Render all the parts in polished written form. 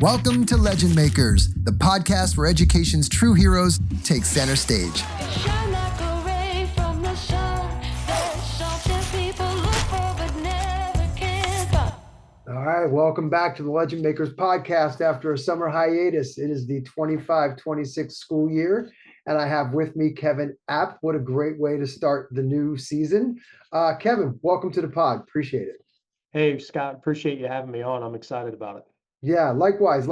Welcome to Legend Makers, the podcast where education's true heroes take center stage. Shine like a ray from the sun. There's something people look for but never can find. All right, welcome back to the Legend Makers podcast after a summer hiatus. It is the 25-26 school year, and I have with me Kevin Abt. What a great way to start the new season. Kevin, welcome to the pod. Appreciate it. Hey, Scott, appreciate you having me on. I'm excited about it. Yeah, likewise.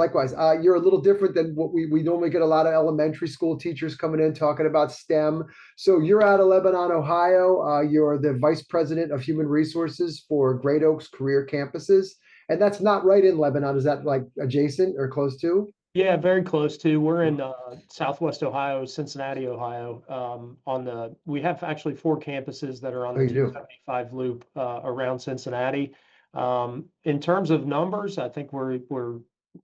You're a little different than what we normally get. A lot of elementary school teachers coming in talking about STEM. So you're out of Lebanon, Ohio. You're the vice president of human resources for Great Oaks career campuses. And that's not right in Lebanon. Is that like adjacent or close to? Yeah, very close to. We're in Southwest Ohio, Cincinnati, Ohio. We have actually 4 campuses that are on Oh, the you do? 275 loop around Cincinnati. In terms of numbers, I think we're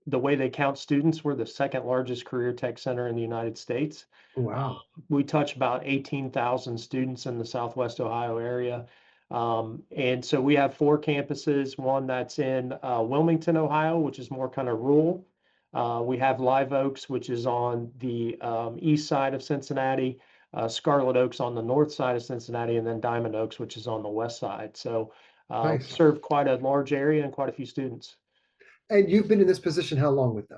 the way they count students, we're the second largest career tech center in the United States. Wow. We touch about 18,000 students in the Southwest Ohio area. And so we have 4 campuses, one that's in Wilmington, Ohio, which is more kind of rural. We have Live Oaks, which is on the east side of Cincinnati, Scarlet Oaks on the north side of Cincinnati, and then Diamond Oaks, which is on the west side. So Nice. serve quite a large area and quite a few students. And you've been in this position how long with them?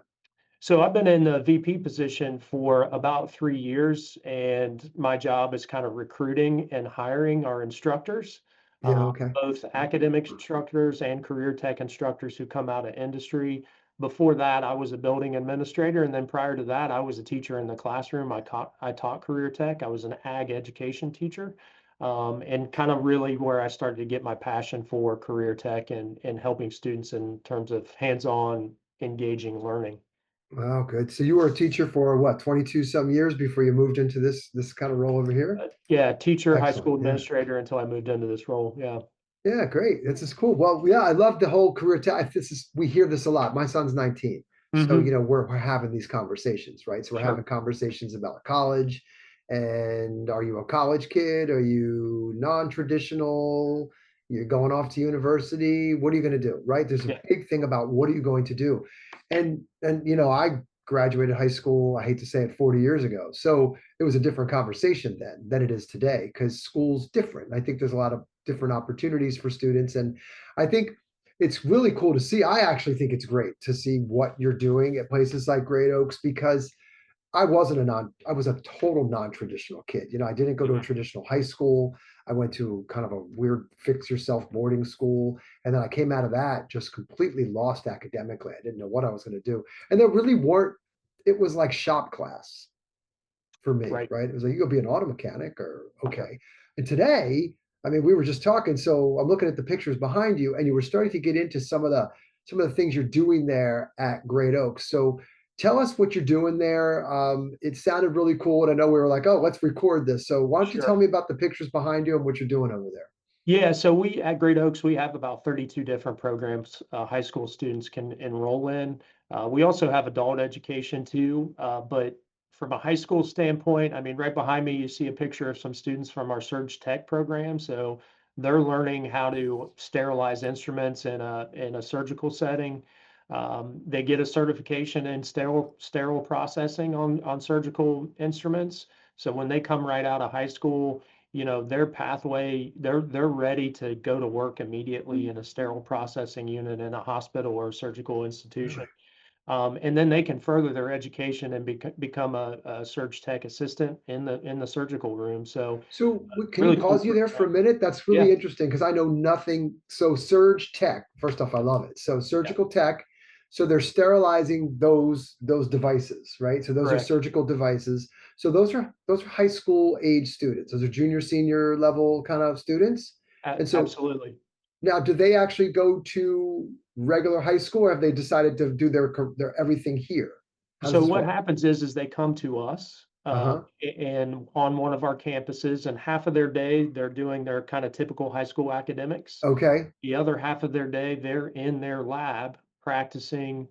So I've been in the VP position for about 3 years, and my job is kind of recruiting and hiring our instructors, Yeah, okay. both academic instructors and career tech instructors who come out of industry. Before that, I was a building administrator, and then prior to that, I was a teacher in the classroom. I taught career tech. I was an ag education teacher, and kind of really where I started to get my passion for career tech and helping students in terms of hands-on engaging learning. Wow, good. So you were a teacher for what, 22 some years before you moved into this kind of role over here? Yeah, teacher, high Excellent, school yeah. administrator until I moved into this role. Yeah. Yeah, great. This is cool. Well, yeah, I love the whole career tech. We hear this a lot. My son's 19. So, Mhm. we're having these conversations, right? So we're Sure. having conversations about college. And are you a college kid? Are you non-traditional? You're going off to university. What are you going to do? Right? There's a Yeah. big thing about what are you going to do? And I graduated high school, I hate to say it, 40 years ago. So it was a different conversation then than it is today because school's different. I think there's a lot of different opportunities for students. And I think it's really cool to see. I actually think it's great to see what you're doing at places like Great Oaks because I was a total non-traditional kid. I didn't go to a Mhm. traditional high school. I went to kind of a weird fix yourself boarding school. And then I came out of that just completely lost academically. I didn't know what I was going to do. And there really it was like shop class for me, Right. right? It was like, you go be an auto mechanic or okay. And today, I mean, we were just talking. So I'm looking at the pictures behind you, and you were starting to get into some of the things you're doing there at Great Oaks. So tell us what you're doing there. It sounded really cool. And I know we were like, oh, let's record this. So why don't you tell Sure. me about the pictures behind you and what you're doing over there? Yeah, so we at Great Oaks, we have about 32 different programs high school students can enroll in. We also have adult education too, but from a high school standpoint, I mean, right behind me, you see a picture of some students from our Surge Tech program. So they're learning how to sterilize instruments in a surgical setting. They get a certification in sterile processing on surgical instruments. So when they come right out of high school, their pathway, they're ready to go to work immediately in a sterile processing unit in a hospital or a surgical institution. Really? And then they can further their education and become a surge tech assistant in the surgical room. So So can you really cool pause you there for a program. minute? That's Yeah, really interesting because I know nothing. So Surge Tech, first off, I love it. So yeah, surgical tech. So they're sterilizing those devices, right? So those are correct. surgical devices. So those are high school age students. Those are junior, senior level kind of students. And so Absolutely. now, do they actually go to regular high school, or have they decided to do their everything here? How does So this what work? happens is they come to us Uh-huh. and on one of our campuses, and half of their day they're doing their kind of typical high school academics. Okay. The other half of their day, they're in their lab practicing,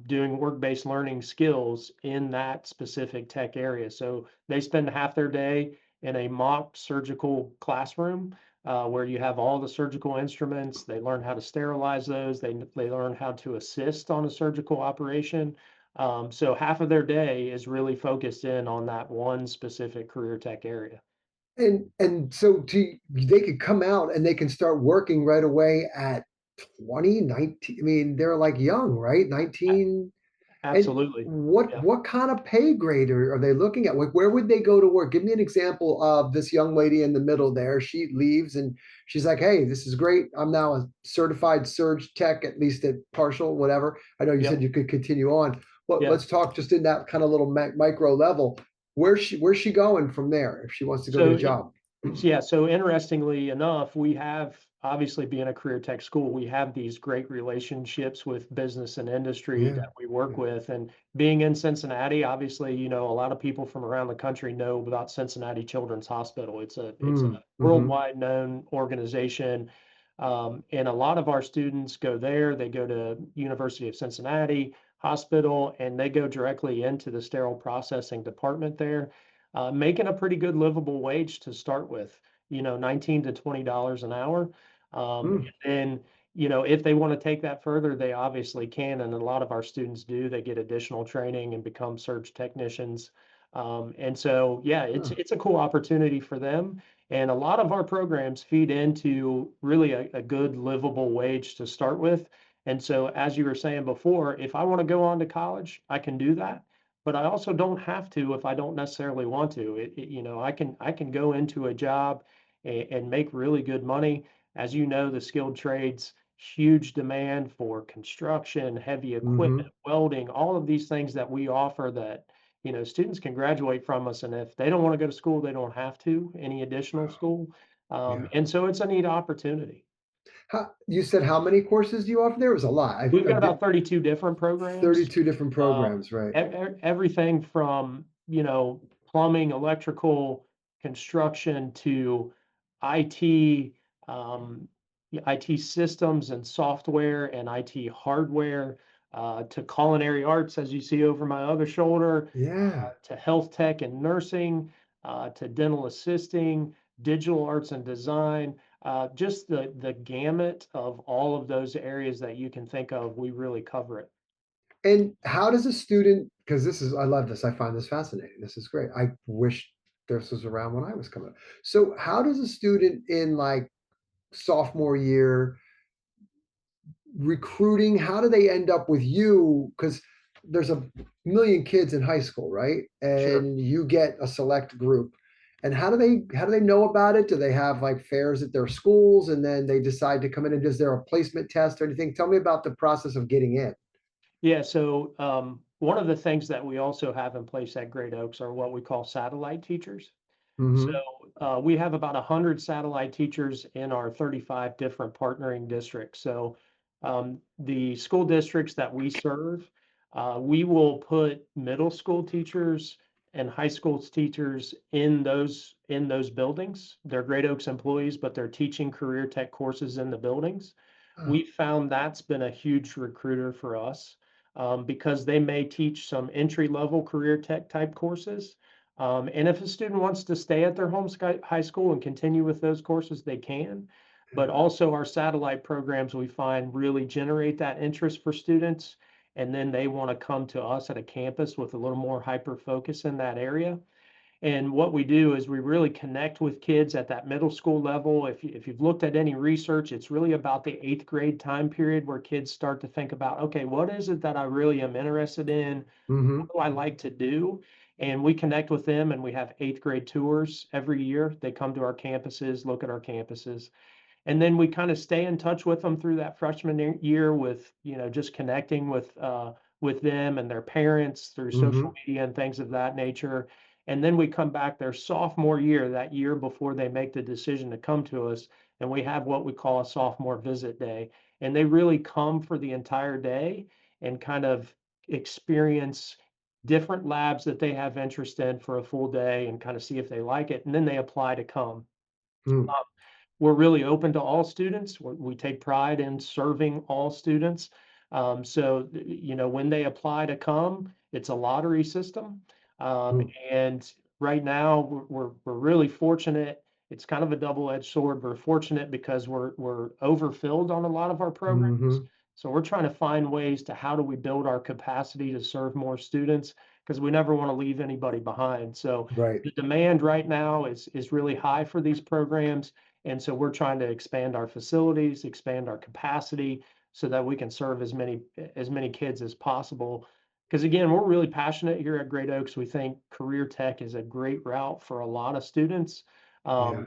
doing work-based learning skills in that specific tech area. So they spend half their day in a mock surgical classroom, where you have all the surgical instruments. They learn how to sterilize those. They learn how to assist on a surgical operation. So half of their day is really focused in on that one specific career tech area. And so they could come out and they can start working right away at 20, 19. I mean, they're like young, right? 19. And Absolutely. Yeah. what kind of pay grade are they looking at? Like, where would they go to work? Give me an example of this young lady in the middle there. She leaves and she's like, "Hey, this is great. I'm now a certified surge tech, at least at partial, whatever." I know you Yep. said you could continue on, but Yeah. let's talk just in that kind of little micro level. Where's she going from there if she wants to go get So a job? yeah, so interestingly enough, we have obviously being a career tech school, we have these great relationships with business and industry Yeah. that we work Yeah. with. And being in Cincinnati, obviously, a lot of people from around the country know about Cincinnati Children's Hospital. It's a Mm-hmm. worldwide known organization. And a lot of our students go there. They go to University of Cincinnati Hospital and they go directly into the sterile processing department there, making a pretty good livable wage to start with, 19 to $20 an hour. Mm. And if they want to take that further, they obviously can. And a lot of our students do. They get additional training and become surge technicians. And so, yeah, it's Huh. it's a cool opportunity for them. And a lot of our programs feed into really a good livable wage to start with. And so, as you were saying before, if I want to go on to college, I can do that, but I also don't have to if I don't necessarily want to. I can go into a job and make really good money. As you know, the skilled trades, huge demand for construction, heavy equipment, Mm-hmm. welding, all of these things that we offer that, students can graduate from us. And if they don't want to go to school, they don't have to, any additional Wow. school. Yeah. And so it's a neat opportunity. You said how many courses do you offer there? It was a lot. We've got about 32 different programs. 32 different Um, programs, right? everything from, plumbing, electrical, construction to IT, IT systems and software and IT hardware, to culinary arts, as you see over my other shoulder, Yeah. to health tech and nursing, to dental assisting, digital arts and design, just the gamut of all of those areas that you can think of, we really cover it. And how does a student, because I love this, I find this fascinating. This is great. I wish this was around when I was coming up. So, how does a student in like sophomore year recruiting, how do they end up with you? Because there's a million kids in high school, right? Sure. And you get a select group. And how do they know about it? Do they have like fairs at their schools and then they decide to come in, and is there a placement test or anything? Tell me about the process of getting in. Yeah, so one of the things that we also have in place at Great Oaks are what we call satellite teachers. So Mm-hmm. we have about 100 satellite teachers in our 35 different partnering districts. So the school districts that we serve, we will put middle school teachers and high school teachers in those buildings. They're Great Oaks employees, but they're teaching career tech courses in the buildings. Oh, We found that's been a huge recruiter for us, because they may teach some entry level career tech type courses, and if a student wants to stay at their high school and continue with those courses, they can. But yeah. also our satellite programs, we find really generate that interest for students. And then they want to come to us at a campus with a little more hyper focus in that area. And what we do is we really connect with kids at that middle school level. If you've looked at any research, it's really about the eighth grade time period where kids start to think about, okay, what is it that I really am interested in? Mm-hmm. What do I like to do? And we connect with them and we have eighth grade tours every year. They come to our campuses, look at our campuses. And then we kind of stay in touch with them through that freshman year with, just connecting with them and their parents through social Mm-hmm. media and things of that nature. And then we come back their sophomore year, that year before they make the decision to come to us, and we have what we call a sophomore visit day. And they really come for the entire day and kind of experience different labs that they have interest in for a full day and kind of see if they like it. And then they apply to come. Mm. We're really open to all students. We take pride in serving all students. So, when they apply to come, it's a lottery system. Um, Mm. and right now, we're really fortunate. it's kind of a double-edged sword. We're fortunate because we're overfilled on a lot of our programs. Hmm. So we're trying to find ways to how do we build our capacity to serve more students because we never want to leave anybody behind. So Right. the demand right now is really high for these programs. And so we're trying to expand our facilities, expand our capacity so that we can serve as many kids as possible. Because again, we're really passionate here at Great Oaks. We think career tech is a great route for a lot of students. Yeah.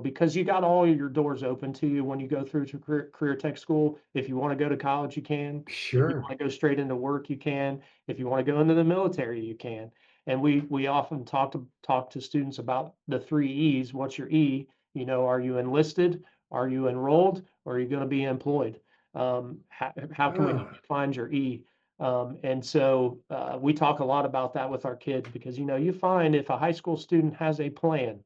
Because you got all your doors open to you when you go through to career tech school. If you want to go to college, you can. If you Sure. want to go straight into work, you can. If you want to go into the military, you can. And we often talk to students about the three E's. What's your E? Are you enlisted? Are you enrolled? Or are you going to be employed? How can we help Ah, you find your E? And so we talk a lot about that with our kids because you find if a high school student has a plan,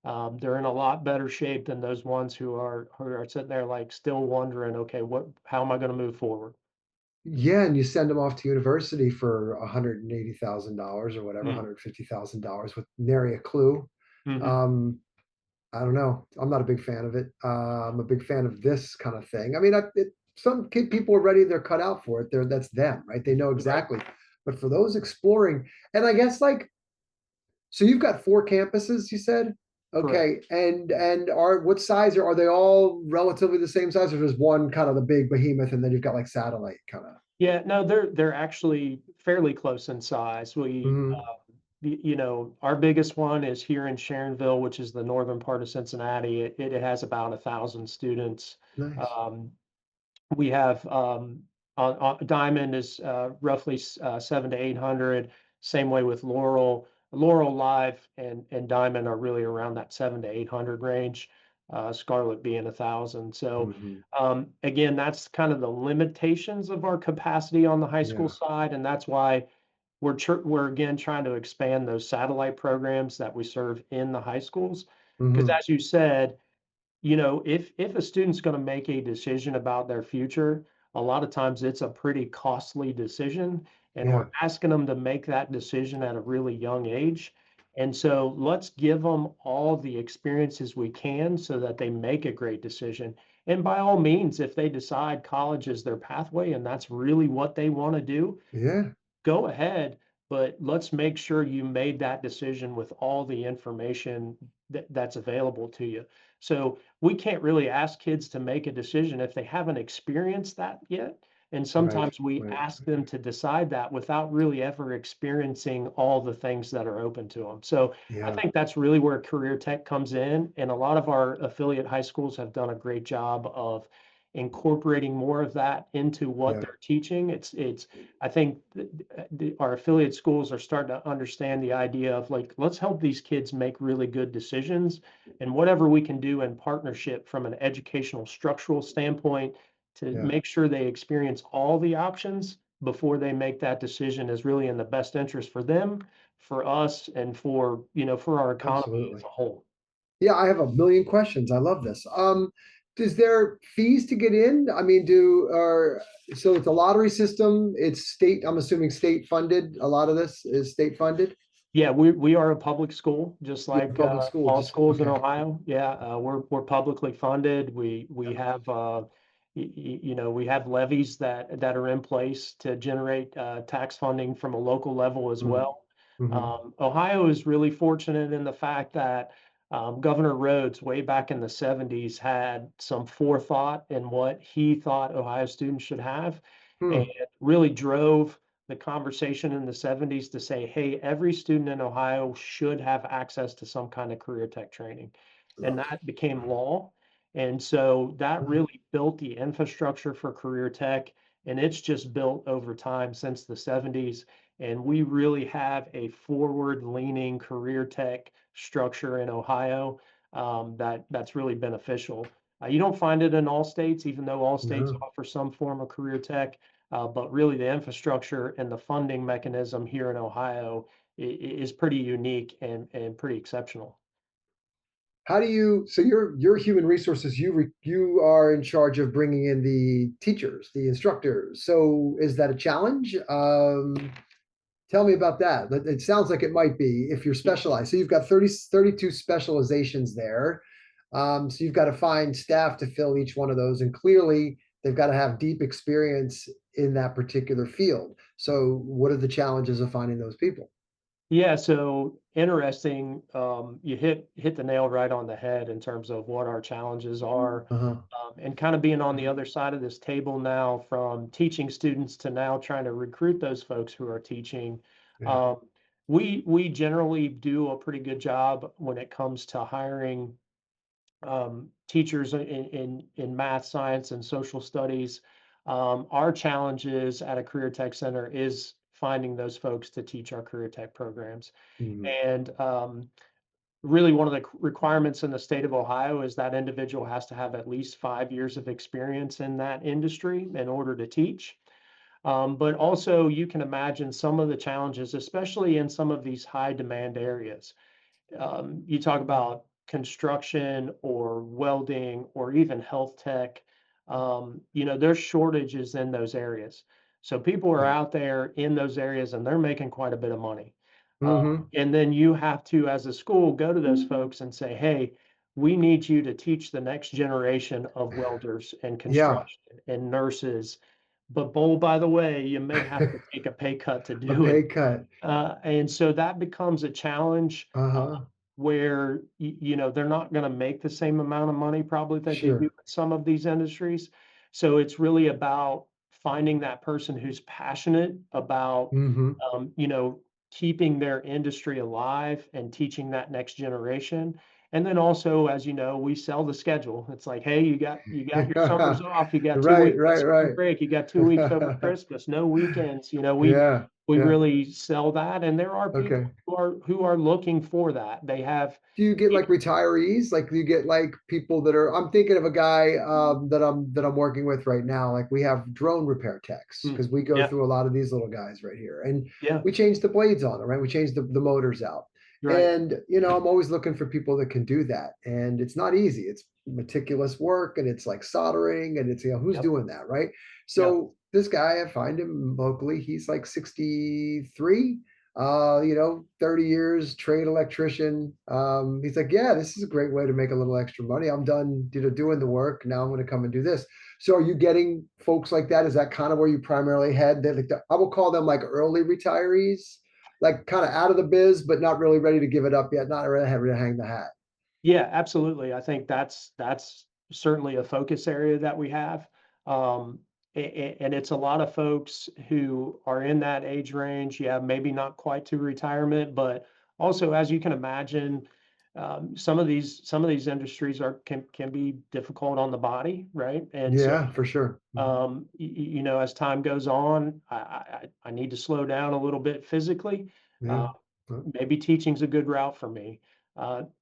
they're in a lot better shape than those ones who are sitting there like still wondering, okay, how am I going to move forward? yeah, and you send them off to university for $180,000 or whatever, Mm, $150,000 with nary a clue. mhm. Um, I don't know. I'm not a big fan of it. I'm a big fan of this kind of thing. I mean, some people are ready; they're cut out for it. That's them, right? They know Right, exactly. But for those exploring, and I guess like, so you've got four campuses, you said, correct. okay, and are what size are they all relatively the same size, or there's one kind of the big behemoth, and then you've got like satellite kind of. Yeah, no, they're actually fairly close in size. Mhm. Our biggest one is here in Sharonville, which is the northern part of Cincinnati. It has about 1,000 students. Nice. Um, we have Diamond is roughly 700 to 800. Same way with Laurel. Laurel Live and Diamond are really around that 700 to 800 range. Scarlet being 1,000. So Mhm. again, that's kind of the limitations of our capacity on the high school Yeah. side, and that's why we're again trying to expand those satellite programs that we serve in the high schools. Because Mhm. as you said, if a student's going to make a decision about their future, a lot of times it's a pretty costly decision, and we're Yeah. asking them to make that decision at a really young age. And so let's give them all the experiences we can so that they make a great decision. And by all means, if they decide college is their pathway and that's really what they want to do, Yeah. go ahead, but let's make sure you made that decision with all the information that's available to you. So we can't really ask kids to make a decision if they haven't experienced that yet. And Right. sometimes we Right. ask them to decide that without really ever experiencing all the things that are open to them. So I Yeah. think that's really where career tech comes in. And a lot of our affiliate high schools have done a great job of incorporating more of that into what Yeah. they're teaching. I think our affiliate schools are starting to understand the idea of like, let's help these kids make really good decisions. And whatever we can do in partnership from an educational structural standpoint to Yeah. make sure they experience all the options before they make that decision is really in the best interest for them, for us, and for our economy as Absolutely. a whole. Yeah, I have a million questions. I love this. Is there fees to get in? I mean, do or so it's a lottery system. It's state, I'm assuming state funded. A lot of this is state funded. Yeah, we are a public school, just You're a like public school, all just schools in okay. Ohio. Yeah, we're publicly funded. We have we have levies that are in place to generate tax funding from a local level as Mm-hmm. well. Mm-hmm. Ohio is really fortunate in the fact that Governor Rhodes, way back in the 70s, had some forethought in what he thought Ohio students should have, and Hmm. really drove the conversation in the 70s to say, hey, every student in Ohio should have access to some kind of career tech training. And Love that became law. And so that it. really built the infrastructure for career tech. And it's just built over time since the 70s. And we really have a forward leaning career tech structure in Ohio that's really beneficial. You don't find it in all states, even though all states No. offer some form of career tech. But really, the infrastructure and the funding mechanism here in Ohio is pretty unique and pretty exceptional. How do you? So you're human resources. You are in charge of bringing in the teachers, the instructors. So is that a challenge? Tell me about that. It sounds like it might be if you're specialized. So you've got 32 specializations there. So you've got to find staff to fill each one of those. And clearly, they've got to have deep experience in that particular field. So, what are the challenges of finding those people? Yeah, so interesting. You hit the nail right on the head in terms of what our challenges are, Uh-huh. and kind of being on the other side of this table now, from teaching students to now trying to recruit those folks who are teaching. Yeah. Um, we generally do a pretty good job when it comes to hiring teachers in math, science, and social studies. Our challenges at a career tech center is finding those folks to teach our career tech programs. Mhm. And really, one of the requirements in the state of Ohio is that individual has to have at least 5 years of experience in that industry in order to teach. But also, you can imagine some of the challenges, especially in some of these high demand areas. You talk about construction or welding or even health tech. There's shortages in those areas. So people are Right. out there in those areas and they're making quite a bit of money. Mhm. And then you have to, as a school, go to those folks and say, hey, we need you to teach the next generation of welders and Yeah. construction and nurses. But, by the way, you may have to take a pay cut to A do it. pay cut. And so that becomes a challenge, Uh-huh. where they're not going to make the same amount of money probably that they do in Sure. some of these industries. So it's really about finding that person who's passionate about Mhm. um, you know keeping their industry alive and teaching that next generation. And then also, as you know, we sell the schedule. It's like, hey, you got your summers off, you got two Right, weeks of right, spring right. break, you got 2 weeks over Christmas, no weekends. Yeah, We yeah. really sell that, and there are people Okay. who are looking for that. They have Do you get like people. retirees? Like, do you get like people that are? I'm thinking of a guy that I'm working with right now. Like, we have drone repair techs Mm, because we go yeah, through a lot of these little guys right here, and yeah, we change the blades on them, right? We change the motors out, you're right. and I'm always looking for people that can do that, and it's not easy. It's meticulous work, and it's like soldering, and it's who's Yep, doing that, right? yep, So this guy, I find him locally. He's like 63, 30 years trade electrician. He's like, yeah, this is a great way to make a little extra money. I'm done, doing the work. Now I'm going to come and do this. So are you getting folks like that? Is that kind of where you primarily head? They're like I will call them like early retirees, like kind of out of the biz, but not really ready to give it up yet. Not really ready to hang the hat. yeah, absolutely. I think that's certainly a focus area that we have. And it's a lot of folks who are in that age range. Yeah, maybe not quite to retirement, but also, as you can imagine, some of these industries can be difficult on the body, right? And so, Yeah, for sure. Mhm. as time goes on, I need to slow down a little bit physically. Uh, Yeah. Well, Maybe teaching's a good route for me.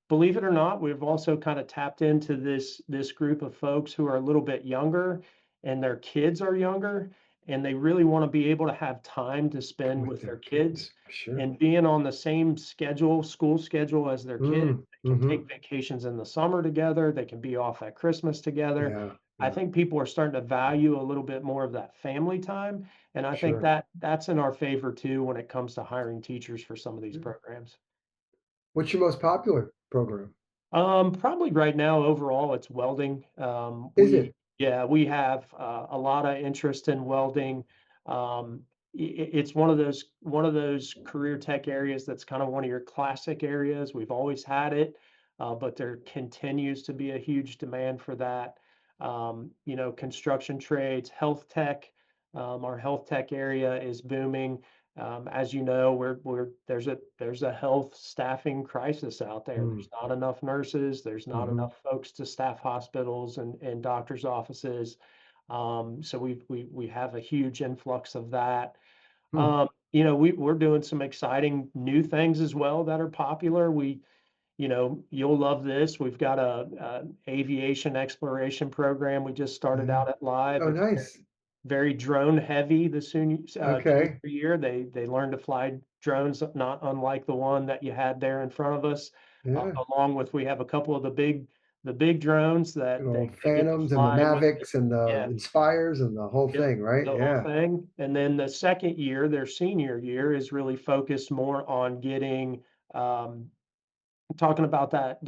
Believe it or not, we've also kind of tapped into this group of folks who are a little bit younger, and their kids are younger, and they really want to be able to have time to spend with with their their kids, kids, sure. and being on the same school schedule as their kids. Mm, They can take hmm. vacations in the summer together. They can be off at Christmas together. Yeah, I yeah, think people are starting to value a little bit more of that family time, and I think sure. that's in our favor too when it comes to hiring teachers for some of these Yeah. programs. What's your most popular program? Probably right now, overall, it's welding. Is it? Yeah, we have a lot of interest in welding. It's one of those career tech areas that's kind of one of your classic areas. We've always had it, but there continues to be a huge demand for that. Construction trades, health tech. Our health tech area is booming. As you know, there's a health staffing crisis out there. Mm, There's not enough nurses. There's not mhm, enough folks to staff hospitals and doctors' offices. So we have a huge influx of that. hmm. We're doing some exciting new things as well that are popular. You'll love this. We've got a aviation exploration program we just started Yeah. out at Live. Oh, It's nice. very drone heavy the junior Okay. year. They learn to fly drones, not unlike the one that you had there in front of us. Yeah. Along with, we have a couple of the the big drones Good that old get to Phantoms and the fly with. Mavics and the Yeah. Inspires and the whole Yep, thing, right? the whole Yeah. thing, and then the second year, their senior year, is really focused more on getting, um, talking about that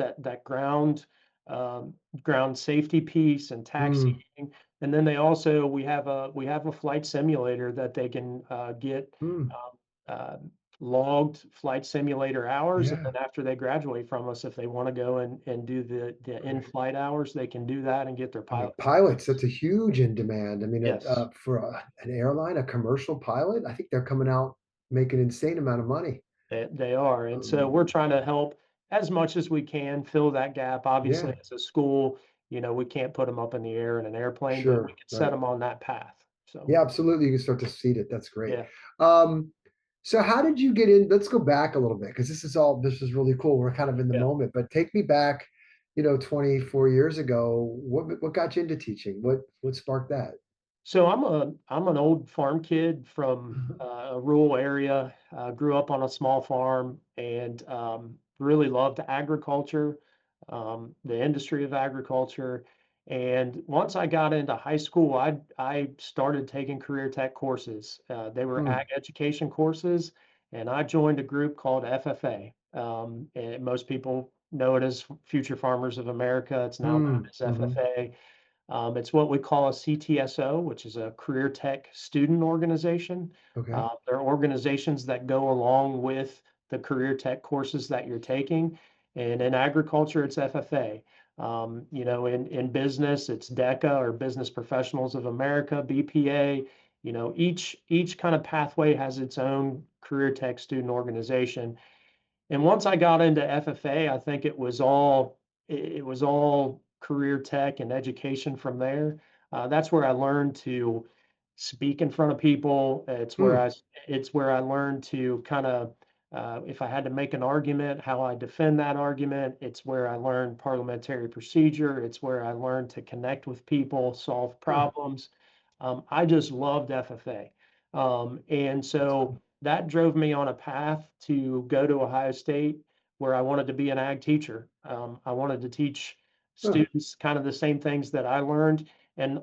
um, ground safety piece and taxiing, Mm, and then they also we have a flight simulator that they can, get, mm, um, uh, logged flight simulator hours, and yeah. then after they graduate from us, if they wanna go and do the Right. in-flight hours, they can do that and get their Yeah, pilot's pilots, license. that's a huge in demand. I mean, Yes. for an airline, a commercial pilot, I think they're coming out making an insane amount of money. They are, and so Um, we're trying to help as much as we can fill that gap. Obviously, yeah, as a school, we can't put them up in the air in an airplane, but we sure, can set right. them on that path. So, Yeah, absolutely. You can start to seed it. That's great. yeah, Um, so how did you get in? Let's go back a little bit because this is really cool. We're kind of in the yeah. moment, but take me back, 24 years ago. What got you into teaching? What sparked that? So I'm an old farm kid from, Mhm. a rural area. Grew up on a small farm and, really loved agriculture, the industry of agriculture. And once I got into high school, I started taking career tech courses. They were ag Hmm, education courses, and I joined a group called FFA. And most people know it as Future Farmers of America. It's now known hmm, as mhm. FFA. It's what we call a CTSO, which is a career tech student organization. Okay. They're organizations that go along with the career tech courses that you're taking. And in agriculture, it's FFA. In business, it's DECA or Business Professionals of America, BPA. Each kind of pathway has its own career tech student organization. And once I got into FFA, I think it was all career tech and education from there. That's where I learned to speak in front of people. Hmm, It's where I learned to kind of, if I had to make an argument, how I defend that argument. It's where I learned parliamentary procedure. It's where I learned to connect with people, solve huh, problems. I just loved FFA. And that's so cool. that drove me on a path to go to Ohio State, where I wanted to be an ag teacher. I wanted to teach Huh, students kind of the same things that I learned. And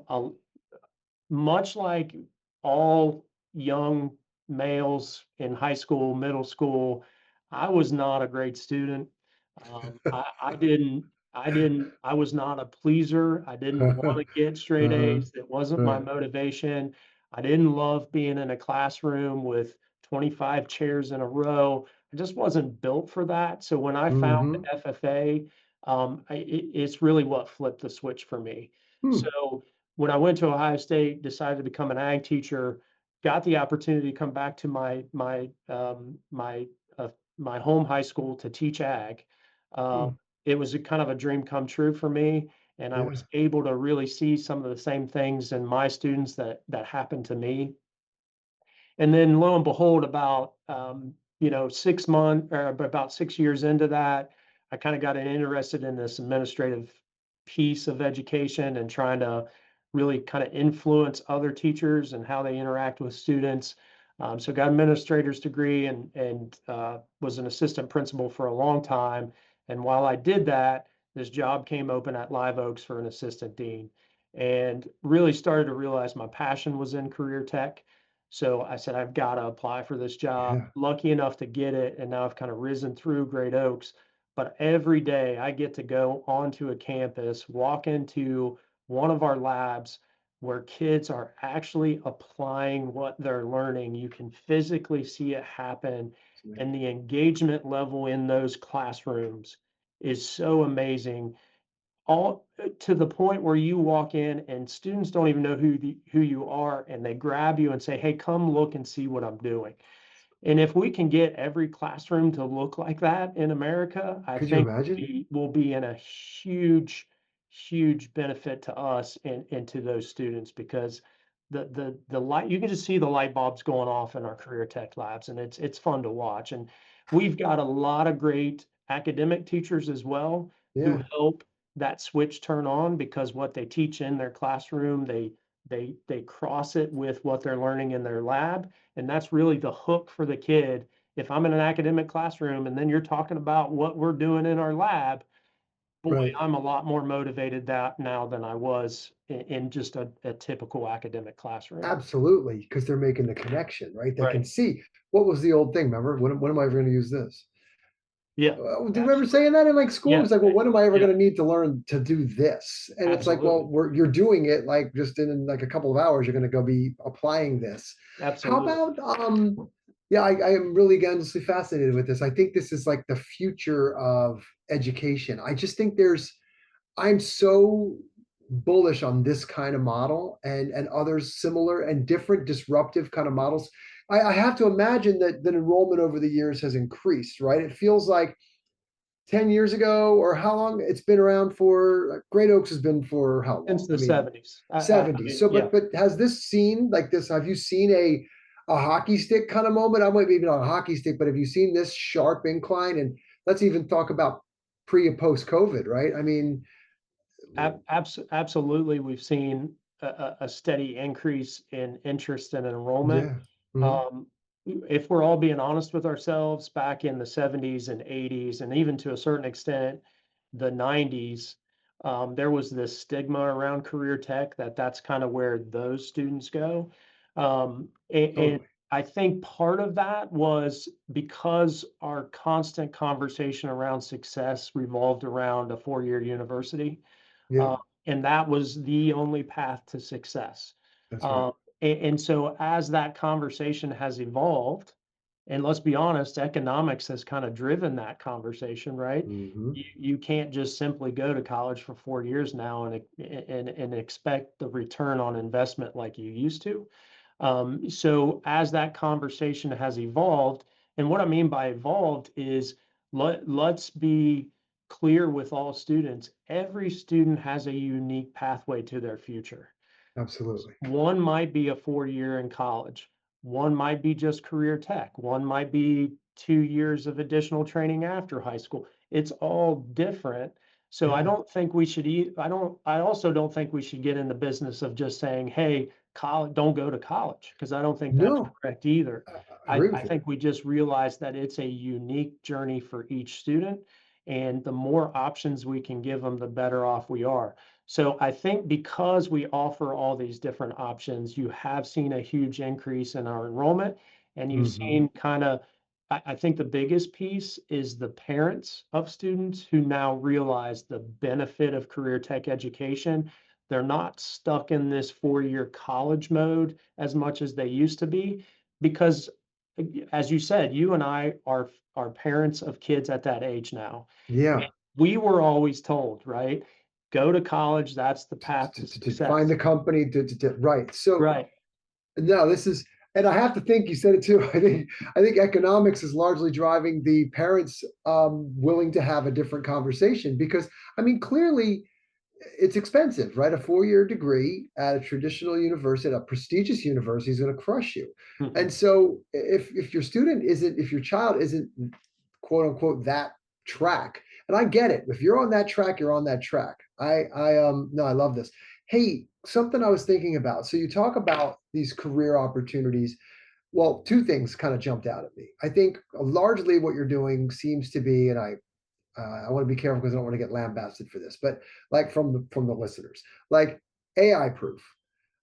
much like all young males in high school, middle school, I was not a great student. I was not a pleaser. I didn't want to get straight uh-huh, A's. It wasn't my right. motivation. I didn't love being in a classroom with 25 chairs in a row. I just wasn't built for that. So when I found Mhm, FFA, it's really what flipped the switch for me. hmm, So when I went to Ohio State, decided to become an ag teacher, got the opportunity to come back to my home high school to teach ag. Uh, hmm, it was a kind of a dream come true for me, and I yeah, was able to really see some of the same things in my students that happened to me. And then lo and behold, about 6 months or about 6 years into that, I kind of got interested in this administrative piece of education and trying to really kind of influence other teachers and how they interact with students. So got administrator's degree and was an assistant principal for a long time. And while I did that, this job came open at Live Oaks for an assistant dean, and really started to realize my passion was in career tech. So I said, I've got to apply for this job. yeah, Lucky enough to get it. And now I've kind of risen through Great Oaks. But every day I get to go onto a campus, walk into one of our labs where kids are actually applying what they're learning. You can physically see it happen. it's amazing. And the engagement level in those classrooms is so amazing, all to the point where you walk in and students don't even know who you are, and they grab you and say, hey, come look and see what I'm doing. And if we can get every classroom to look like that in America, I Could you think imagine? we'll be in a huge benefit to us and to those students, because the light, you can just see the light bulbs going off in our career tech labs, and it's fun to watch. And we've got a lot of great academic teachers as well who Yeah, help that switch turn on, because what they teach in their classroom, they cross it with what they're learning in their lab, and that's really the hook for the kid. If I'm in an academic classroom and then you're talking about what we're doing in our lab, boy, Right. I'm a lot more motivated that now than I was in just a typical academic classroom. Absolutely, because they're making the connection, right? They can Right. see what was the old thing. Remember, when am I ever going to use this? Yeah. Do you remember Absolutely. saying that in like school? It Yeah. was like, well, when am I ever Yeah. going to need to learn to do this? And it's like, well, Absolutely. you're doing it like just in like a couple of hours. You're going to go be applying this. How Absolutely. about Yeah, I am really endlessly fascinated with this. I think this is like the future of education. I just think I'm so bullish on this kind of model and others similar and different disruptive kind of models. I have to imagine that enrollment over the years has increased, right? It feels like 10 years ago, or how long it's been around for. Great Oaks has been for how Since long? I the mean, 70s. I 70s. mean, So, yeah. but has this seen like this? Have you seen a hockey stick kind of moment? I might be not a hockey stick, but have you seen this sharp incline? And let's even talk about pre and post COVID, right? I mean, Absolutely, we've seen a steady increase in interest and enrollment. yeah. Mhm. Um, if we're all being honest with ourselves, back in the 70s and 80s, and even to a certain extent, the 90s, there was this stigma around career tech that that's kind of where those students go. And Totally. I think part of that was because our constant conversation around success revolved around a 4-year university. Yeah, Uh, and that was the only path to success. that's right. Uh, and so as that conversation has evolved, and let's be honest, economics has kind of driven that conversation, right? Hmm. You can't just simply go to college for 4 years now and expect the return on investment like you used to. So as that conversation has evolved, and what I mean by evolved is let's be clear with all students. Every student has a unique pathway to their future. Absolutely. One might be a 4 year in college. One might be just career tech. One might be 2 years of additional training after high school. It's all different. So I Yeah. don't think we should I also don't think we should get in the business of just saying, hey, college, don't go to college, because I don't think that's No, correct either. I agree I with you. think we just realize that it's a unique journey for each student. And the more options we can give them, the better off we are. So I think because we offer all these different options, you have seen a huge increase in our enrollment, and you've Hmm. seen kind of, I think the biggest piece is the parents of students who now realize the benefit of career tech education. They're not stuck in this 4 year college mode as much as they used to be, because as you said, you and I are parents of kids at that age now. Yeah. We were always told, right? Go to college, that's the path to To find success. the company right. So Right, no, this is, and I have to think you said it too. I think economics is largely driving the parents willing to have a different conversation because I mean clearly it's expensive, right? A 4-year degree at a traditional university, a prestigious university, is going to crush you. And mhm, so, if your student isn't, if your child isn't, quote unquote, that track, and I get it. If you're on that track, you're on that track. No, I love this. Hey, something I was thinking about. So you talk about these career opportunities. Well, two things kind of jumped out at me. I think largely what you're doing seems to be, and I want to be careful because I don't want to get lambasted for this, but like from the listeners, like AI proof.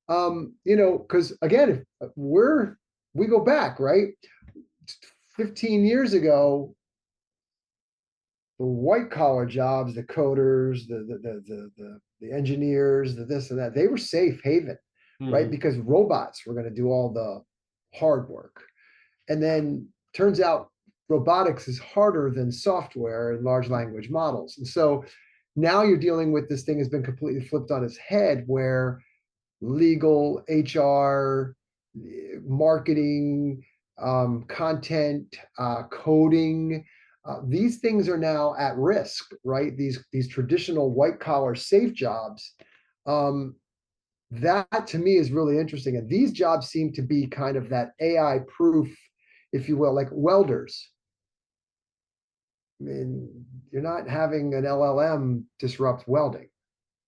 Because again, if we go back, right? 15 years ago, the white collar jobs, the coders, the engineers, the this and that, they were safe haven, right? mhm, Because robots were going to do all the hard work. And then turns out robotics is harder than software and large language models. And so now you're dealing with this thing has been completely flipped on its head where legal, HR, marketing, content, coding. These things are now at risk, right? These traditional white collar safe jobs. Um, that to me is really interesting, and these jobs seem to be kind of that AI proof, if you will, like welders. I mean, you're not having an LLM disrupt welding.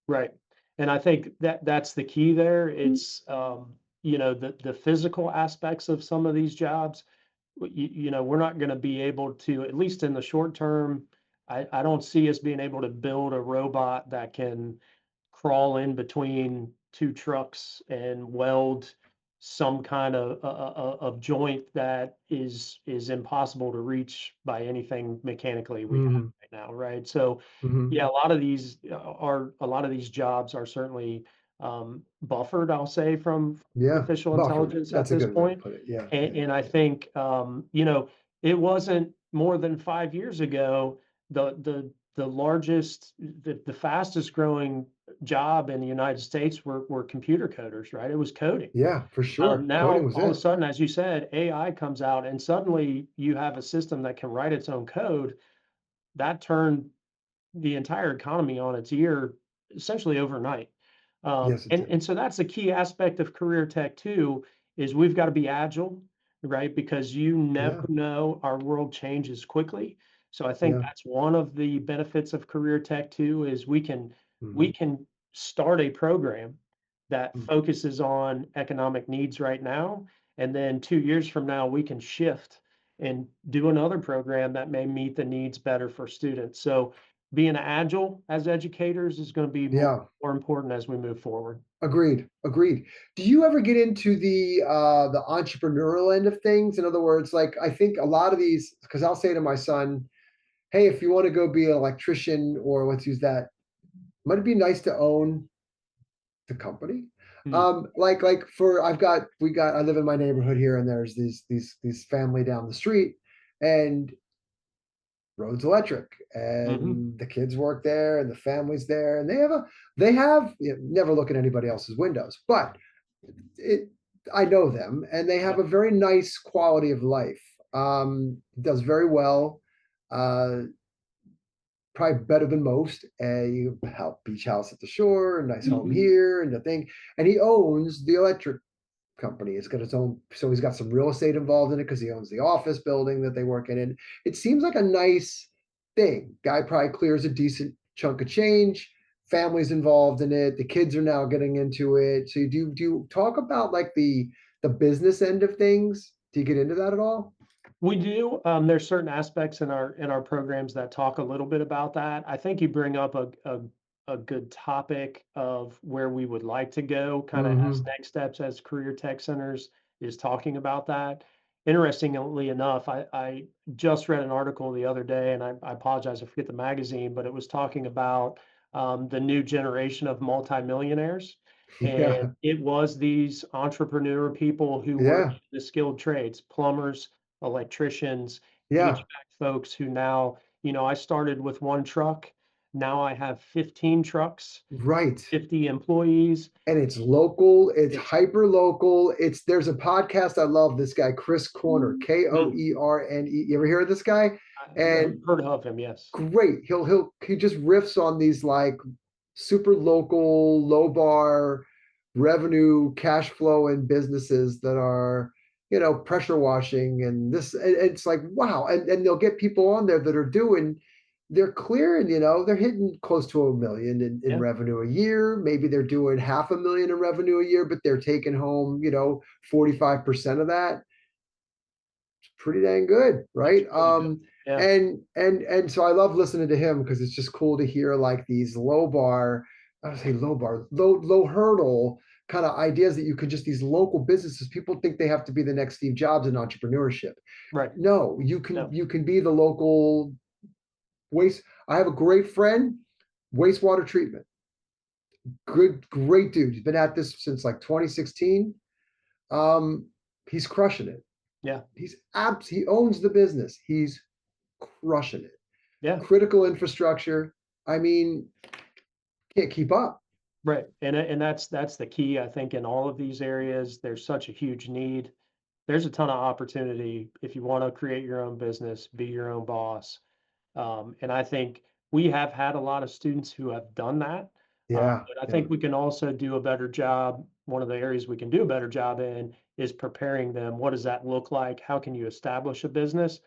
right. And I think that that's the key there. It's, the physical aspects of some of these jobs, we're not gonna be able to, at least in the short term, I don't see us being able to build a robot that can crawl in between two trucks and weld some kind of joint that is impossible to reach by anything mechanically we have Mhm, right now, right? So, mhm. yeah, a lot of these jobs are certainly buffered, I'll say, from Yeah, artificial buffered. intelligence at That's a this good way to point. put it. Yeah, yeah, And I yeah. think, it wasn't more than 5 years ago, the largest, the fastest growing job in the United States were computer coders, right? It was coding. Yeah, for sure. Coding Now, was all of a it. sudden, as you said, AI comes out, and suddenly you have a system that can write its own code. That turned the entire economy on its ear essentially overnight. Yes, it And did. so that's a key aspect of career tech too, is we've got to be agile, right? Because you never Yeah, know, our world changes quickly. So I think yeah. that's one of the benefits of career tech too, is we Mhm, can start a program that mhm. focuses on economic needs right now, and then 2 years from now we can shift and do another program that may meet the needs better for students. So being agile as educators is going to be Yeah, more important as we move forward. agreed, agreed. Do you ever get into the entrepreneurial end of things? In other words, like, I think a lot of these, because I'll say to my son, "Hey, if you wanna go be an electrician," or let's use that, "might it be nice to own the company?" Mm, Like for I live in my neighborhood here, and there's these family down the street, and Roads Electric, mhm, and the kids work there, and the family's there, and they have never look at anybody else's windows, but it I know them, and they yeah, have a very nice quality of life. Does very well. Uh, Probably better than most. You help beach house at the shore, a nice home mhm, here, and the thing. And he owns the electric company. It's got its own, so he's got some real estate involved in it because he owns the office building that they work in. And it seems like a nice thing. Guy probably clears a decent chunk of change. Family's involved in it. The kids are now getting into it. So you talk about like the business end of things? Do you get into that at all? We do. There's certain aspects in our programs that talk a little bit about that. I think you bring up a good topic of where we would like to go, kind of as Mm-hmm. next steps as career tech centers is talking about that. Interestingly enough, I just read an article the other day, and I apologize, I forget the magazine, but it was talking about the new generation of multimillionaires. And Yeah. it was these entrepreneur people who were Yeah. in the skilled trades, plumbers, electricians, Yeah. HVAC folks who now, I started with one truck. Now I have 15 trucks, Right. 50 employees. And it's local, it's It's hyper local. There's a podcast I love, this guy, Chris Corner, mm, Koerne. You ever hear of this guy? I've And heard of him, yes. great. He just riffs on these like super local, low bar revenue, cash flow and businesses that are, pressure washing and this. It's like, wow. And they'll get people on there that are they're clearing, they're hitting close to 1 million in Yeah, revenue a year. Maybe they're doing 500,000 in revenue a year, but they're taking home, 45% of that. Pretty dang good, that's right? really good. Yeah, And so I love listening to him because it's just cool to hear like these I would say low hurdle kind of ideas that you could just these local businesses. People think they have to be the next Steve Jobs in entrepreneurship. right. No, No, you can be the local waste. I have a great friend, wastewater treatment. Great dude. He's been at this since like 2016. Um, he's crushing it. yeah, He owns the business. He's crushing it. yeah, Critical infrastructure. I mean, can't keep up. right. And that's the key, I think, in all of these areas. There's such a huge need. There's a ton of opportunity if you want to create your own business, be your own boss. And I think we have had a lot of students who have done that. Yeah, But I yeah, think we can also do a better job. One of the areas we can do a better job in is preparing them. What does that look like? How can you establish a business?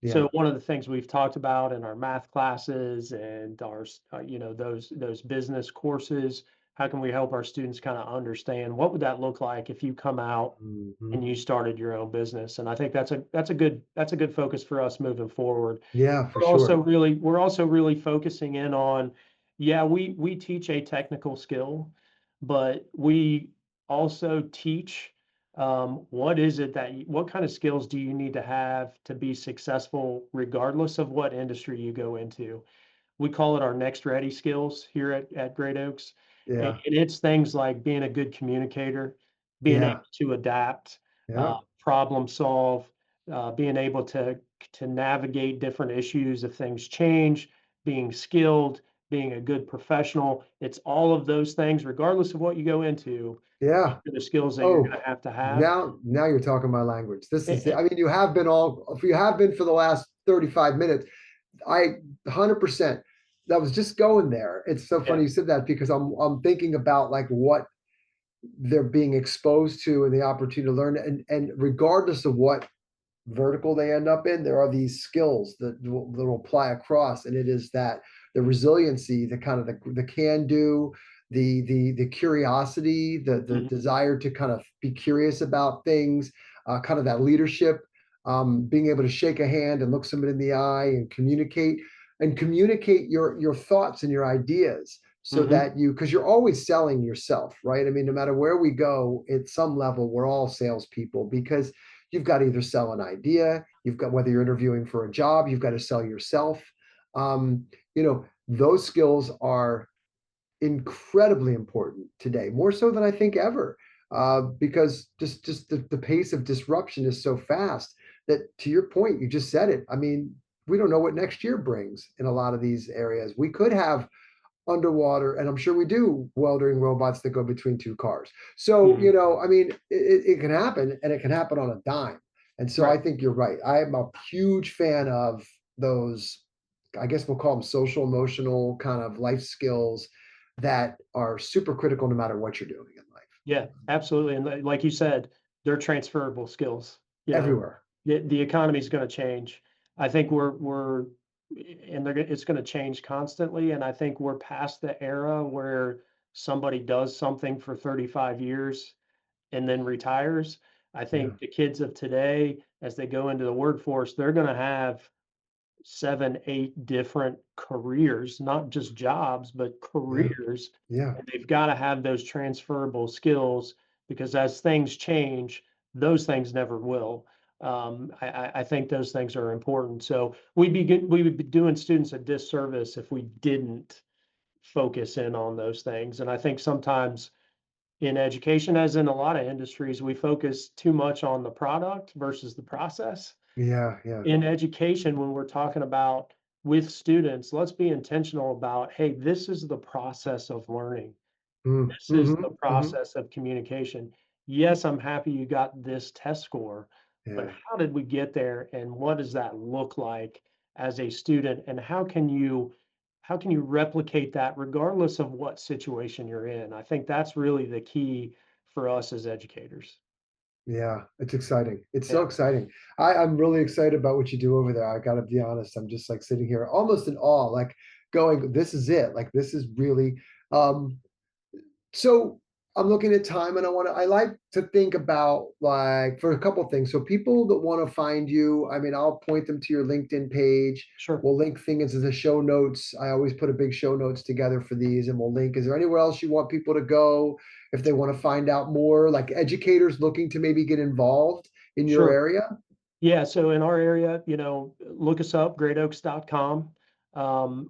yeah. So one of the things we've talked about in our math classes and our, those business courses, how can we help our students kind of understand what would that look like if you come out Mhm. and you started your own business? And I think that's a good focus for us moving forward. Yeah, for We're also sure. really we're also really focusing in on, yeah, we teach a technical skill, but we also teach, what is it that what kind of skills do you need to have to be successful regardless of what industry you go into. We call it our next ready skills here at Great Oaks. And Yeah. it's things like being a good communicator, being able Yeah. to adapt, Yeah. problem solve, being able to navigate different issues if things change, being skilled, being a good professional. It's all of those things, regardless of what you go into, Yeah. are the skills that you're Oh, going to have. now you're talking my language. This is And, I mean, you have been for the last 35 minutes. I 100%. That was just going there. It's so yeah. funny you said that because I'm thinking about like what they're being exposed to and the opportunity to learn and regardless of what vertical they end up in, there are these skills that will apply across, and it is that the resiliency, the kind of the can do, the curiosity, the Mhm, desire to kind of be curious about things, kind of that leadership, being able to shake a hand and look somebody in the eye and communicate your thoughts and your ideas so mhm, that you because you're always selling yourself, right? I mean, no matter where we go, at some level, we're all salespeople because you've got to either sell an idea, you've got whether you're interviewing for a job, you've got to sell yourself. Those skills are incredibly important today, more so than I think ever, because just the pace of disruption is so fast that to your point, you just said it. I mean, we don't know what next year brings in a lot of these areas. We could have underwater, and I'm sure we do welding robots that go between two cars. So, mhm. I mean, it can happen and it can happen on a dime. And so I Right. think you're right. I am a huge fan of those, I guess we'll call them social emotional kind of life skills that are super critical no matter what you're doing in life. Yeah, absolutely. And like you said, they're transferable skills. You know, Everywhere. the economy is going to change. I think and it's going to change constantly. And I think we're past the era where somebody does something for 35 years and then retires. I Yeah. think the kids of today, as they go into the workforce, they're going to have 7, 8 different careers, not just jobs, but Yeah. careers. Yeah. And they've got to have those transferable skills because as things change, those things never will. I think those things are important. So we would be doing students a disservice if we didn't focus in on those things. And I think sometimes in education, as in a lot of industries, we focus too much on the product versus the process. Yeah. Yeah. In education, when we're talking about with students, let's be intentional about, hey, this is the process of learning. Mm, This is the hmm hmm process of communication. Yes, I'm happy you got this test score, but Yeah. how did we get there and what does that look like as a student and how can you replicate that regardless of what situation you're in? I think that's really the key for us as educators. Yeah, it's exciting. It's so Yeah, exciting. I'm really excited about what you do over there. I gotta be honest. I'm just like sitting here almost in awe, like going, this is it. Like this is really um so I'm looking at time and I like to think about like for a couple things. So people that want to find you, I mean, I'll point them to your LinkedIn page. sure. We'll link things as the show notes. I always put a big show notes together for these and we'll link. Is there anywhere else you want people to go if they want to find out more, like educators looking to maybe get involved in your Sure. area? Yeah, so in our area, look us up, greatoaks.com.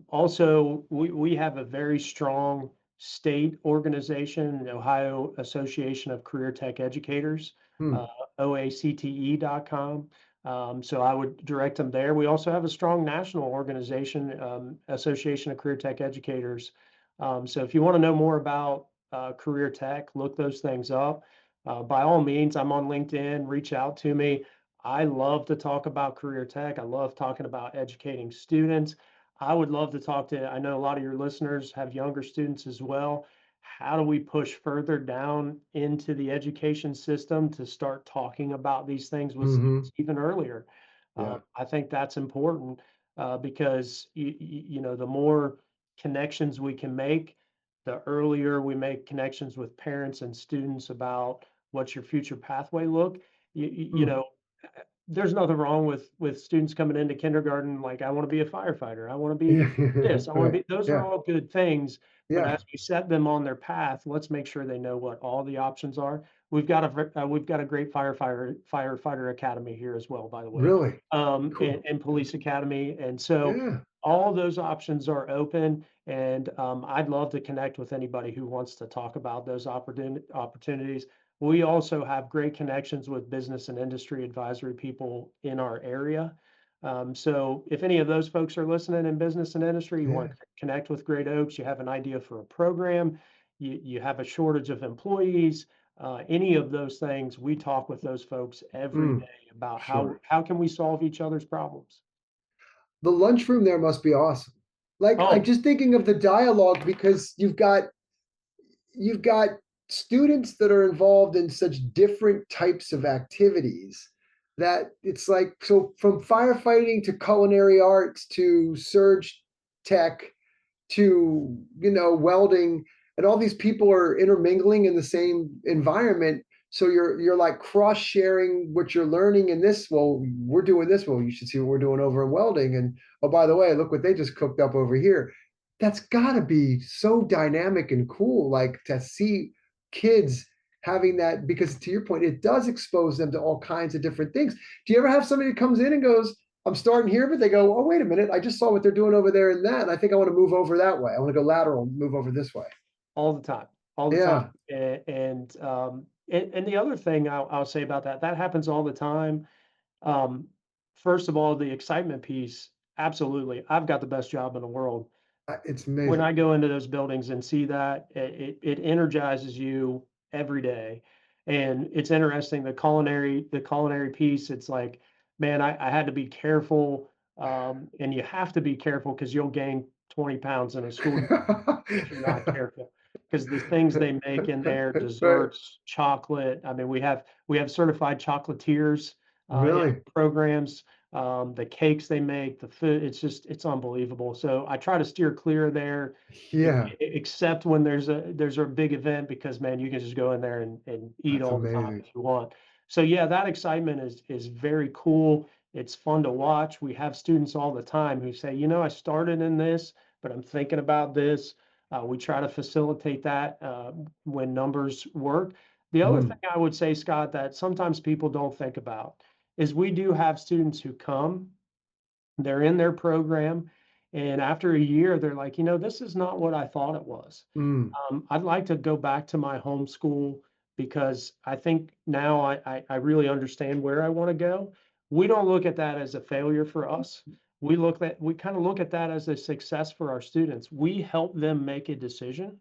Also, we have a very strong state organization, the Ohio Association of Career Tech Educators, uh, Hmm. oacte.com. So I would direct them there. We also have a strong national organization, Association of Career Tech Educators. So if you want to know more about career tech, look those things up. By all means, I'm on LinkedIn, reach out to me. I love to talk about career tech. I love talking about educating students. I would love to talk to, I know a lot of your listeners have younger students as well. How do we push further down into the education system to start talking about these things with Mm-hmm. students even earlier? Yeah. I think that's important because the more connections we can make, the earlier we make connections with parents and students about what's your future pathway look, you Mm. know, there's nothing wrong with students coming into kindergarten, like, I want to be a firefighter. I want to be Yeah. this. I want to Right. be, those are Yeah. all good things. But Yeah. as we set them on their path, let's make sure they know what all the options are. We've got a great firefighter academy here as well, by the way, Really? and, Cool. police academy. And so Yeah. all those options are open. And I'd love to connect with anybody who wants to talk about those opportunities. We also have great connections with business and industry advisory people in our area. So if any of those folks are listening in business and industry, you want Yeah. to connect with Great Oaks, you have an idea for a program, you have a shortage of employees, any of those things, we talk with those folks every Mm. day about Sure. how can we solve each other's problems. The lunchroom there must be awesome. Like, I'm Oh, just thinking of the dialogue because you've got students that are involved in such different types of activities that it's like, so from firefighting to culinary arts to surge tech to, welding, and all these people are intermingling in the same environment. So you're like cross sharing what you're learning in this. Well, we're doing this. Well, you should see what we're doing over in welding. And oh, by the way, look what they just cooked up over here. That's got to be so dynamic and cool, like to see kids having that, because to your point, it does expose them to all kinds of different things. Do you ever have somebody that comes in and goes, I'm starting here, but they go, oh, wait a minute, I just saw what they're doing over there and that. And I think I want to move over that way. I want to go lateral and move over this way. all the time, all the time. Yeah. And the other thing I'll say about that, that happens all the time. Um, First of all, the excitement piece, absolutely. I've got the best job in the world. It's When amazing. I go into those buildings and see that, it energizes you every day. And it's interesting, the culinary piece, it's like, man, I had to be careful. And you have to be careful because you'll gain 20 pounds in a school year if you're not careful. Because the things they make in there, Right. desserts, chocolate. I mean, we have certified chocolatiers in our Really? programs. The cakes they make, the food, it's unbelievable. So I try to steer clear of there, Yeah. except when there's a big event because man, you can just go in there and eat That's all the time amazing. if you want. So yeah, that excitement is very cool. It's fun to watch. We have students all the time who say, I started in this, but I'm thinking about this. We try to facilitate that when numbers work. The other Mm. thing I would say, Scott, that sometimes people don't think about is we do have students who come, they're in their program, and after a year, they're like, this is not what I thought it was. Mm. I'd like to go back to my home school because I think now I really understand where I want to go. We don't look at that as a failure for us. We kind of look at that as a success for our students. We help them make a decision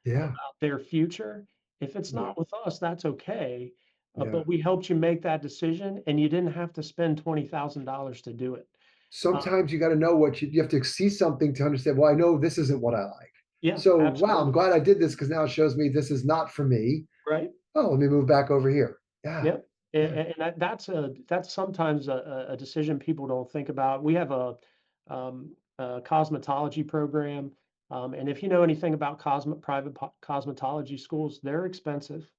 Yeah. about their future. If it's Yeah. not with us, that's okay. Yeah. But we helped you make that decision and you didn't have to spend $20,000 to do it. Uh, Sometimes you got to know what you have to see something to understand. Well, I know this isn't what I like. yeah, So, wow, I'm absolutely. glad I did this because now it shows me this is not for me. Right. Oh, let me move back over here. Yeah. Yep. Yeah. And that's sometimes a decision people don't think about. We have a cosmetology program, and if you know anything about cosmetology schools, they're expensive.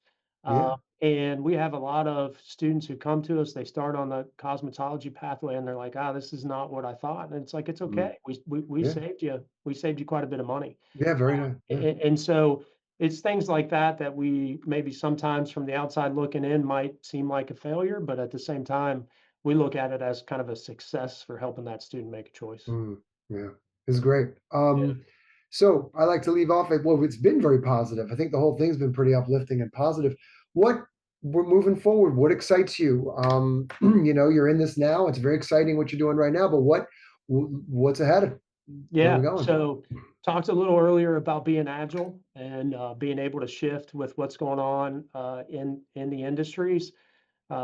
Uh, Yeah. and we have a lot of students who come to us. They start on the cosmetology pathway, and they're like, "Ah, this is not what I thought." And it's like, "It's Mm. okay. We Yeah. saved you. We saved you quite a bit of money." Yeah. Very nice. Yeah. And so it's things like that that we maybe sometimes from the outside looking in might seem like a failure, but at the same time, we look at it as kind of a success for helping that student make a choice. Mm, yeah, it's great. Yeah. So I like to leave off. Well, it's been very positive. I think the whole thing's been pretty uplifting and positive. What we're moving forward, what excites you? You're in this now. It's very exciting what you're doing right now. But what's ahead? Where are we Yeah. going? So talked a little earlier about being agile and being able to shift with what's going on in the industries.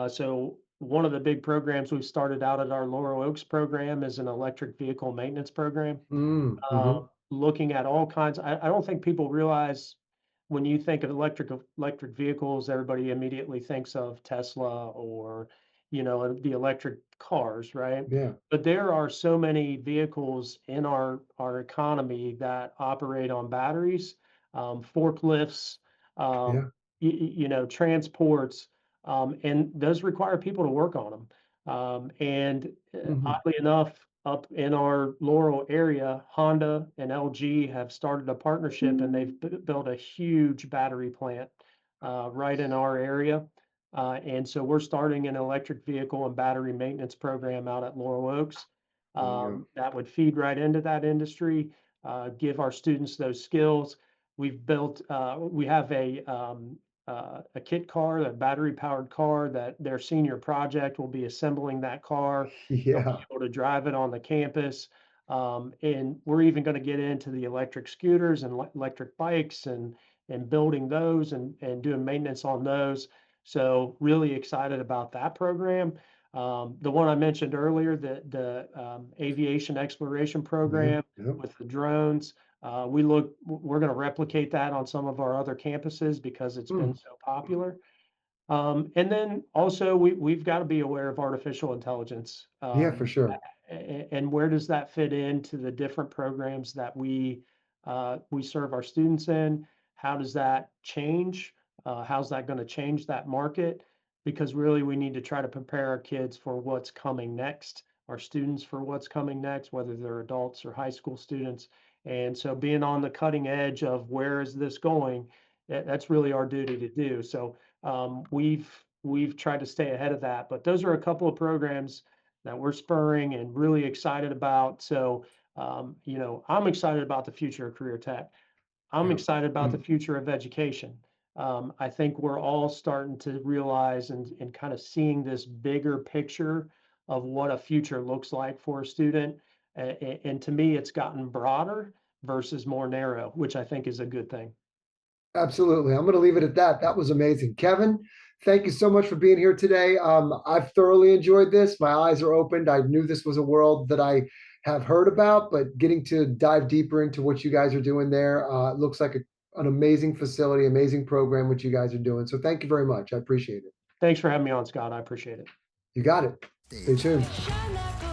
So one of the big programs we've started out at our Laurel Oaks program is an electric vehicle maintenance program. Mm-hmm. Looking at all kinds. I don't think people realize when you think of electric vehicles, everybody immediately thinks of Tesla or the electric cars, right? Yeah. But there are so many vehicles in our economy that operate on batteries. forklifts, Yeah. transports, and those require people to work on them. Mhm. Oddly enough, up in our Laurel area, Honda and LG have started a partnership and they've built a huge battery plant right in our area. And so we're starting an electric vehicle and battery maintenance program out at Laurel Oaks There you go. that would feed right into that industry, give our students those skills. We have a kit car, a battery powered car that their senior project will be assembling that car. They'll be Yeah. able to drive it on the campus. And we're even going to get into the electric scooters and electric bikes and building those and doing maintenance on those. So really excited about that program. The one I mentioned earlier, the aviation exploration Yeah. program Yep. with the drones. We're going to replicate that on some of our other campuses because it's been Mm. so popular. And then also we've got to be aware of artificial intelligence. Yeah, for sure. And where does that fit into the different programs that we serve our students in? How does that change? How's that going to change that market? Because really we need to try to prepare our kids for what's coming next, our students for what's coming next, whether they're adults or high school students. And so being on the cutting edge of where is this going, that's really our duty to do. So we've tried to stay ahead of that, but those are a couple of programs that we're spurring and really excited about. So, I'm excited about the future of career tech. I'm Yeah. excited about the Mm. future of education. I think we're all starting to realize and kind of seeing this bigger picture of what a future looks like for a student. And to me, it's gotten broader versus more narrow, which I think is a good thing. Absolutely. I'm going to leave it at that. That was amazing. Kevin, thank you so much for being here today. I've thoroughly enjoyed this. My eyes are opened. I knew this was a world that I have heard about, but getting to dive deeper into what you guys are doing there, it looks like an amazing facility, amazing program, what you guys are doing. So thank you very much. I appreciate it. Thanks for having me on, Scott. I appreciate it. You got it. Stay Stage. tuned. Shine like